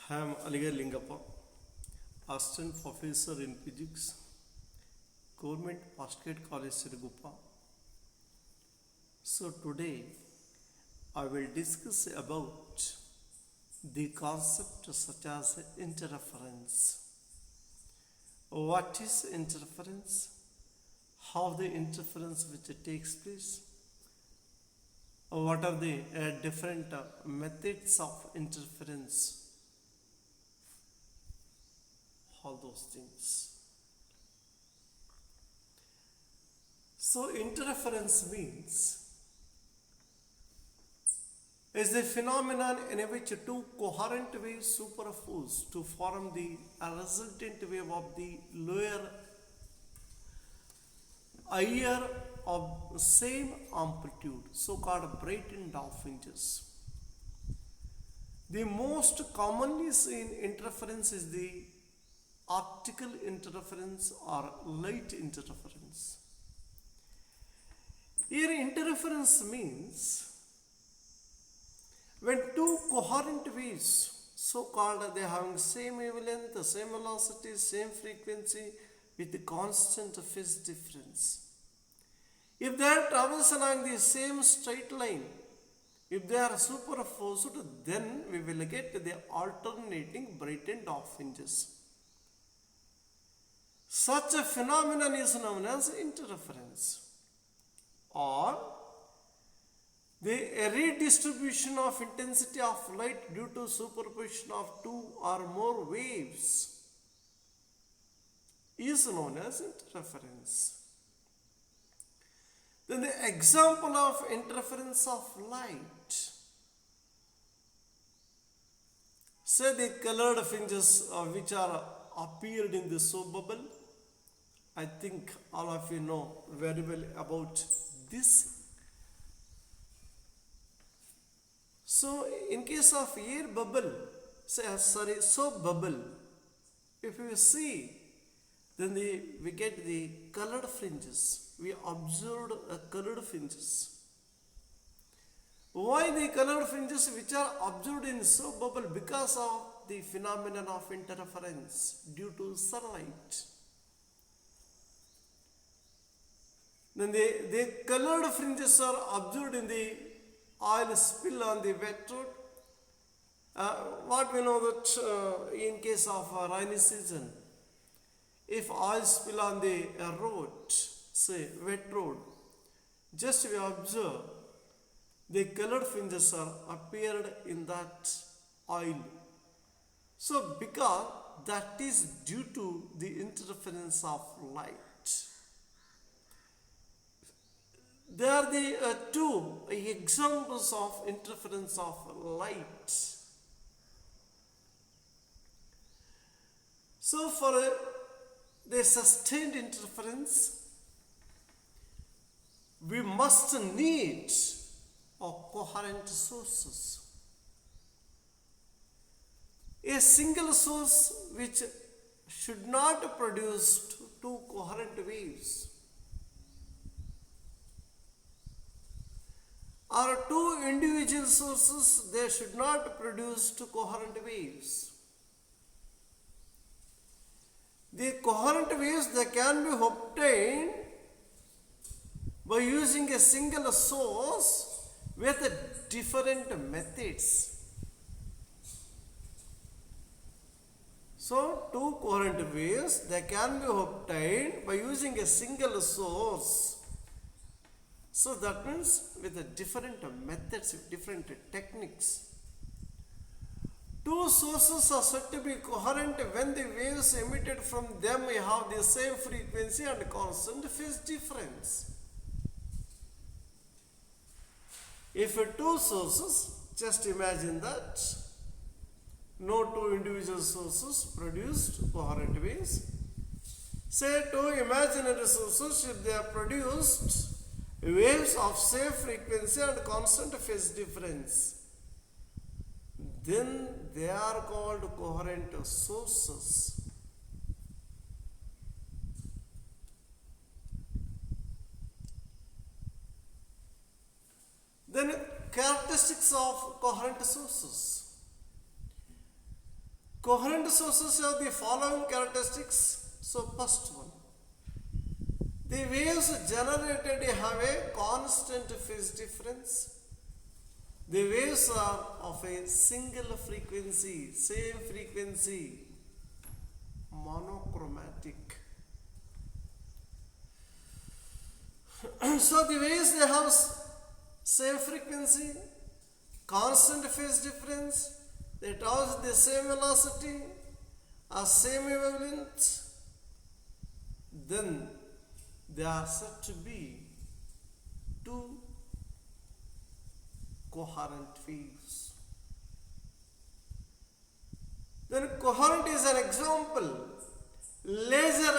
I am Aligar Lingappa, Assistant Professor in Physics, Government Postgrad College, Sirigupa. So today I will discuss about the concept such as interference. What is interference? How the interference which takes place? What are the different methods of interference? All those things. So interference means is a phenomenon in which two coherent waves superpose to form the resultant wave of the higher of same amplitude, so-called Brayton-Daw fringes. The most commonly seen interference is the optical interference or light interference. Here interference means when two coherent waves, so-called, they having same wavelength, same velocity, same frequency with the constant phase difference. If they are traversing along the same straight line, if they are superposed, then we will get the alternating Brayton-Daw fringes. Such a phenomenon is known as interference, or the redistribution of intensity of light due to superposition of two or more waves is known as interference. Then the example of interference of light, say the colored fringes which are appeared in the soap bubble. I think all of you know very well about this. So in case of air bubble, soap bubble, if you see, then we get the colored fringes. We observed colored fringes. Why the colored fringes which are observed in soap bubble? Because of the phenomenon of interference due to sunlight. Then the colored fringes are observed in the oil spill on the wet road. What we know that in case of rainy season, if oil spill on the road, say wet road, just we observe the colored fringes are appeared in that oil. So because that is due to the interference of light. There are the two examples of interference of light. So for the sustained interference, we must need coherent sources. A single source which should not produce two coherent waves, or two individual sources, they should not produce two coherent waves. The coherent waves, they can be obtained by using a single source with different methods. So, two coherent waves, they can be obtained by using a single source. So that means with the different methods, different techniques. Two sources are said to be coherent when the waves emitted from them have the same frequency and constant phase difference. If two sources, just imagine that no two individual sources produced coherent waves. Say two imaginary sources, if they are produced waves of same frequency and constant phase difference, then they are called coherent sources. Then characteristics of coherent sources. Coherent sources have the following characteristics. So first one, the waves generated have a constant phase difference. The waves are of a single frequency, same frequency, monochromatic. So the waves, they have same frequency, constant phase difference, they traverse the same velocity, are same wavelength, then they are said to be two coherent waves. Then coherent is an example. Laser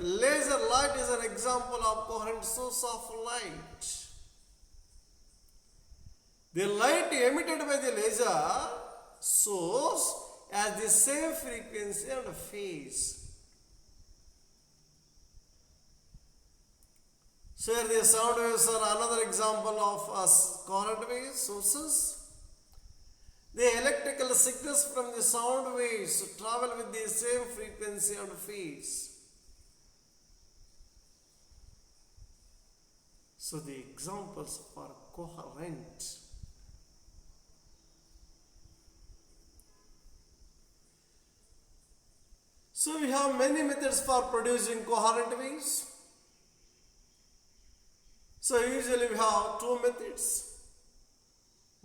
light is an example of coherent source of light. The light emitted by the laser source has the same frequency and phase. So here the sound waves are another example of coherent wave sources. The electrical signals from the sound waves travel with the same frequency and phase. So the examples are coherent. So we have many methods for producing coherent waves. So usually we have two methods.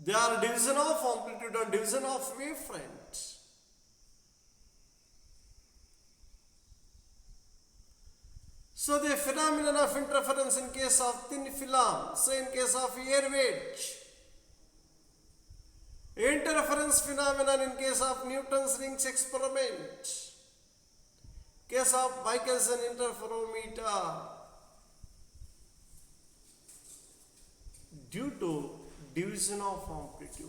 They are division of amplitude and division of wavefront. So the phenomenon of interference in case of thin film, so in case of air wedge. Interference phenomenon in case of Newton's rings experiment. Case of Michelson interferometer. Due to division of amplitude.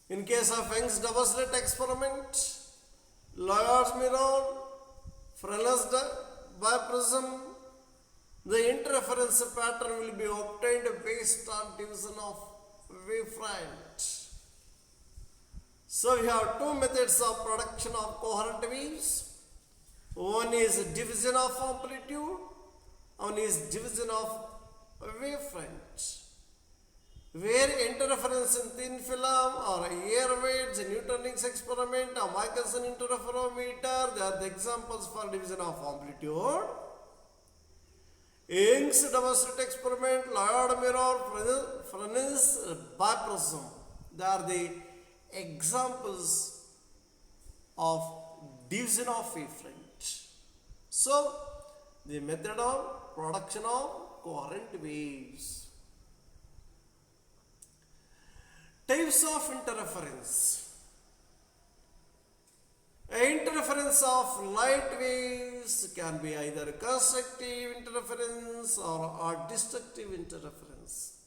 In case of Young's double slit experiment, Lloyd's mirror, Fresnel's biprism, the interference pattern will be obtained based on division of wavefront. So we have two methods of production of coherent waves. One is division of amplitude, one is division of wavefront, where interference in thin film or air wedge, Newton rings experiment or Michelson interferometer, they are the examples for division of amplitude. Young's double slit experiment, Lloyd mirror, Fresnel's biprism, they are the examples of division of wavefront. So the method of production of coherent waves. Types of interference. Interference of light waves can be either constructive interference or destructive interference.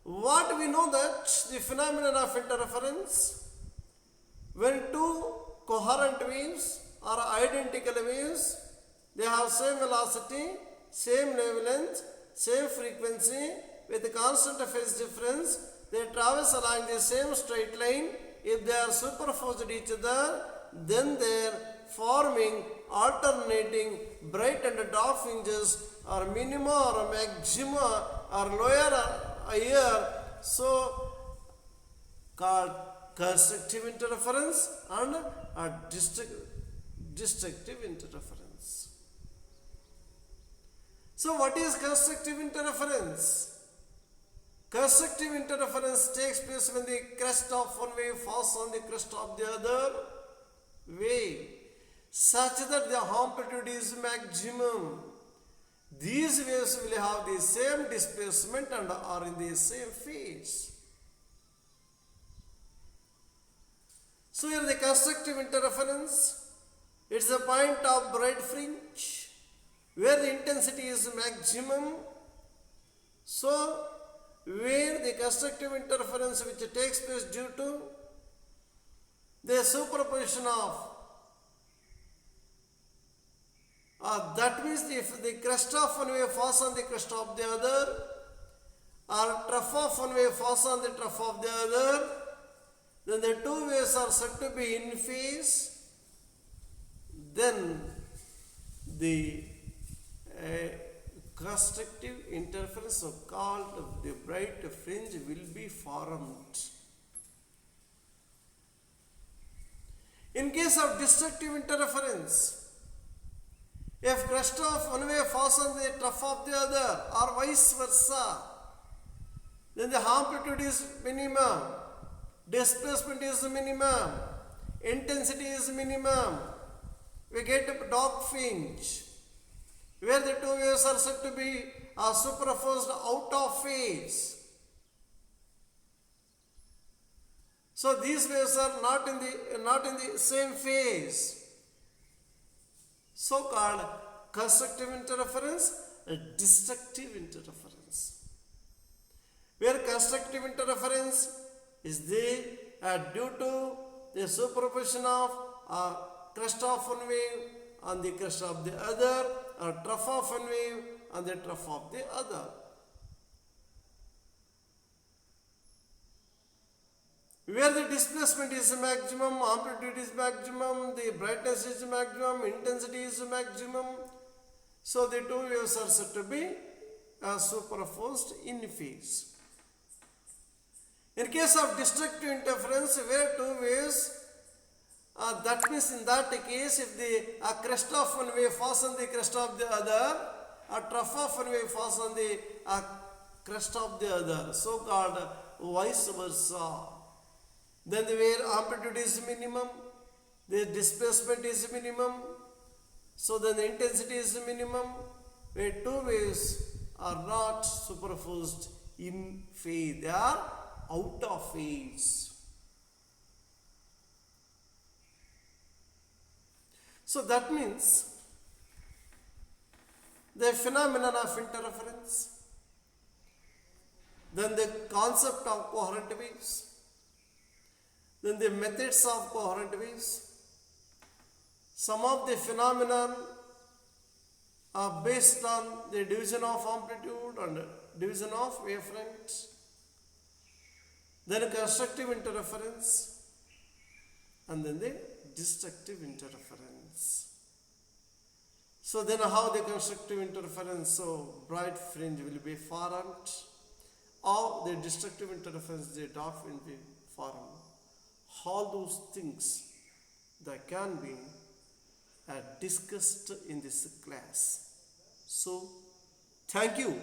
What we know that the phenomenon of interference, when two coherent waves or identical waves, they have same velocity, same wavelength, same frequency with a constant phase difference. They traverse along the same straight line. If they are superposed each other, then they are forming alternating bright and dark fringes or minima or maxima or lower or higher. So called constructive interference and destructive interference. So what is constructive interference? Constructive interference takes place when the crest of one wave falls on the crest of the other wave, such that the amplitude is maximum. These waves will have the same displacement and are in the same phase. So here the constructive interference, it's a point of bright fringe where the intensity is maximum. So where the constructive interference which takes place due to the superposition of that means if the crest of one wave falls on the crest of the other, or trough of one wave falls on the trough of the other, then the two waves are said to be in phase. Then the constructive interference, so called the bright fringe, will be formed. In case of destructive interference, if crest of one wave falls on the trough of the other or vice versa, then the amplitude is minimum, displacement is minimum, intensity is minimum. We get a dark fringe where the two waves are said to be superposed out of phase. So these waves are not in the same phase. So called constructive interference, destructive interference. Where constructive interference is due to the superposition of crest of one wave on the crest of the other, or trough of one wave on the trough of the other. Where the displacement is maximum, amplitude is maximum, the brightness is maximum, intensity is maximum. So the two waves are said to be superposed in phase. In case of destructive interference, where two waves, that means in that case, if the crest of one wave falls on the crest of the other, a trough of one wave falls on the crest of the other, so called vice versa. Then where amplitude is minimum, the displacement is minimum, so then the intensity is minimum, where two waves are not superposed in phase, they are out of phase. So that means the phenomenon of interference, then the concept of coherent waves, then the methods of coherent waves. Some of the phenomenon are based on the division of amplitude and division of wavefront. Then constructive interference, and then the destructive interference. So then how the constructive interference, so bright fringe will be formed, or the destructive interference, the dark fringe will be formed. All those things that can be discussed in this class. So, thank you.